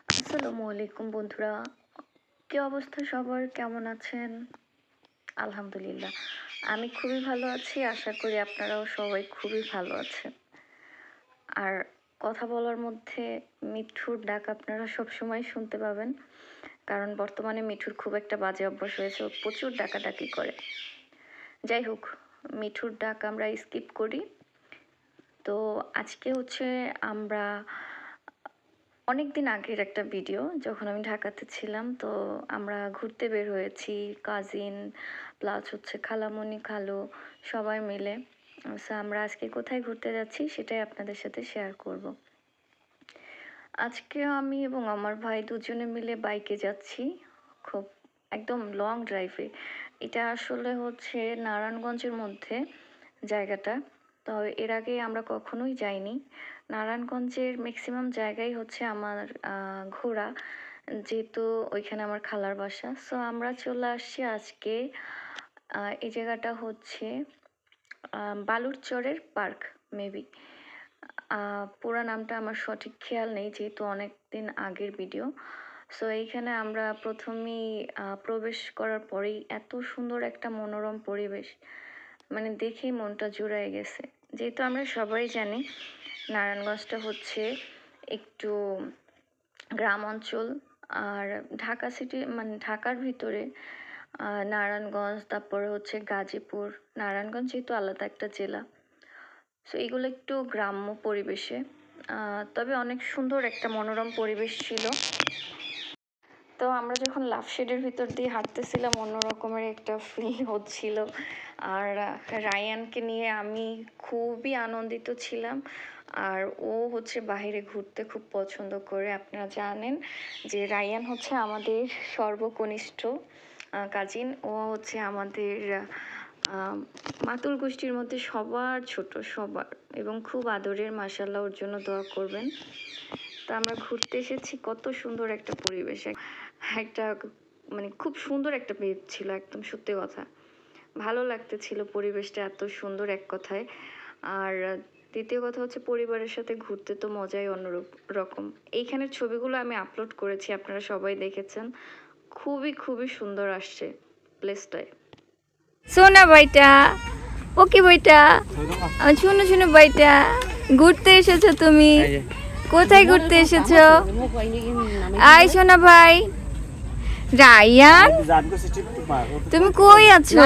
আসসালামু আলাইকুম বন্ধুরা, কি অবস্থা সবার? কেমন আছেন? আলহামদুলিল্লাহ, আমি খুবই ভালো আছি। আশা করি আপনারাও সবাই খুবই ভালো আছেন। আর কথা বলার মধ্যে মিঠুর ডাক আপনারা সবসময় শুনতে পাবেন, কারণ বর্তমানে মিঠুর খুব একটা বাজে অভ্যাস হয়েছে, ও প্রচুর ডাকাডাকি করে। যাই হোক, মিঠুর ডাক আমরা স্কিপ করি। তো আজকে আমরা অনেক দিন আগের একটা ভিডিও, যখন আমি ঢাকাতে ছিলাম। তো আমরা ঘুরতে বের হয়েছি, কাজিন প্লাস খালামণি খালু সবাই মিলে। সো আমরা আজকে কোথায় ঘুরতে যাচ্ছি সেটাই আপনাদের সাথে শেয়ার করব। আজকে আমি এবং আমার ভাই দুজনে মিলে বাইকে যাচ্ছি, খুব একদম লং ড্রাইভে। এটা আসলে নারায়ণগঞ্জের মধ্যে জায়গাটা। তো এর আগে আমরা কখনোই যাইনি। নারায়ণগঞ্জের ম্যাক্সিমাম জায়গায় আমার ঘোরা, যেহেতু ওইখানে আমার খালার বাসা। সো আমরা চলে আসছি আজকে। এই জায়গাটা বালুরচরের পার্ক মেবি। পুরো নামটা আমার সঠিক খেয়াল নেই, যেহেতু অনেক দিন আগের ভিডিও। সো এইখানে আমরা প্রথমেই প্রবেশ করার পরেই এত সুন্দর একটা মনোরম পরিবেশ, মানে দেখেই মনটা জুড়ায় গেছে। যেহেতু আমরা সবাই জানি নারায়ণগঞ্জটা একটু গ্রাম অঞ্চল, আর ঢাকা সিটি মানে ঢাকার ভিতরে নারায়ণগঞ্জ, তারপরে গাজীপুর। নারায়ণগঞ্জ যেহেতু আলাদা একটা জেলা, সো এগুলো একটু গ্রাম্য পরিবেশে, তবে অনেক সুন্দর একটা মনোরম পরিবেশ ছিল। তো আমরা যখন লাভ শেডের ভিতর দিয়ে হাঁটতেছিলাম, অন্যরকমের একটা ফিল হচ্ছিল। আর রায়ানকে নিয়ে আমি খুবই আনন্দিত ছিলাম। আর ও বাইরে ঘুরতে খুব পছন্দ করে। আপনারা জানেন যে রায়ান আমাদের সর্বকনিষ্ঠ কাজিন। ও আমাদের মাতুল গোষ্ঠীর মধ্যে সবার ছোট, সবার, এবং খুব আদরের। মাশাআল্লাহ, ওর জন্য দোয়া করবেন। তো আমরা ঘুরতে এসেছি, কত সুন্দর একটা পরিবেশ, একটা মানে খুব সুন্দর একটা ভিউ ছিল, একদম সত্যি কথা। ভালো লাগতেছিল পরিবেশটা এত সুন্দর, এক কথায়। আর দ্বিতীয় কথা পরিবারের সাথে ঘুরতে তো মজাই অন্যরূপ রকম। এইখানের ছবিগুলো আমি আপলোড করেছি, আপনারা সবাই দেখেছেন। খুবই খুবই সুন্দর আসছে প্লেসটায়। সোনা বাইটা, ওকে বাইটা, শুনো শুনো বাইটা, ঘুরতে এসেছো তুমি? কোথায় ঘুরতে এসেছো? আয় সোনা ভাই। রায়ান, তুমি কই আছো?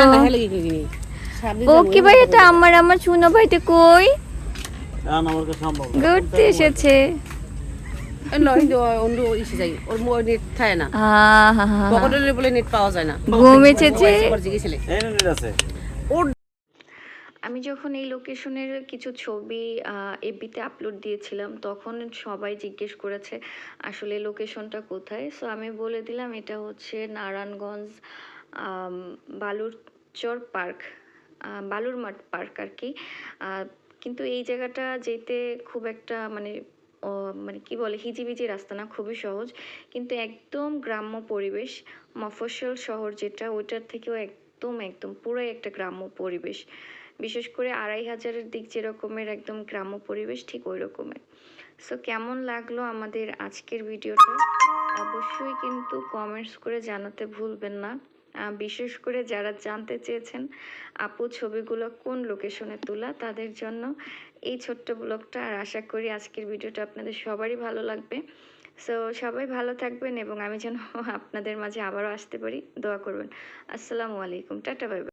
ওকে ভাই, এটা আমার সোনা ভাইটা কই? ঘুরতে এসেছে। আমি যখন এই লোকেশনের কিছু ছবি এফবিতে আপলোড দিয়েছিলাম, তখন সবাই জিজ্ঞেস করেছে আসলে লোকেশনটা কোথায়। সো আমি বলে দিলাম এটা নারায়ণগঞ্জ বালুরচর পার্ক, বালুর মাঠ পার্ক আর কি। কিন্তু এই জায়গাটা যেতে খুব একটা মানে কি বলে, হিজিবিজি রাস্তা না, খুবই সহজ। কিন্তু একদম গ্রাম্য পরিবেশ, মফস্বল শহর যেটা, ওইটার থেকেও একদম একদম পুরোই একটা গ্রাম্য পরিবেশ। বিশেষ করে ২৫০০-এর দিক যেরকমের একদম গ্রাম্য পরিবেশ, ঠিক ওই রকমের। সো কেমন লাগলো আমাদের আজকের ভিডিওটা অবশ্যই কিন্তু কমেন্টস করে জানাতে ভুলবেন না। বিশেষ করে যারা জানতে চেয়েছেন আপু ছবিগুলো কোন লোকেশনে তোলা, তাদের জন্য এই ছোট্ট ব্লগটা। আর আশা করি আজকের ভিডিওটা আপনাদের সবারই ভালো লাগবে। সো সবাই ভালো থাকবেন, এবং আমি যেন আপনাদের মাঝে আবারও আসতে পারি, দোয়া করবেন। আসসালামু আলাইকুম, টাটা, বাই বাই।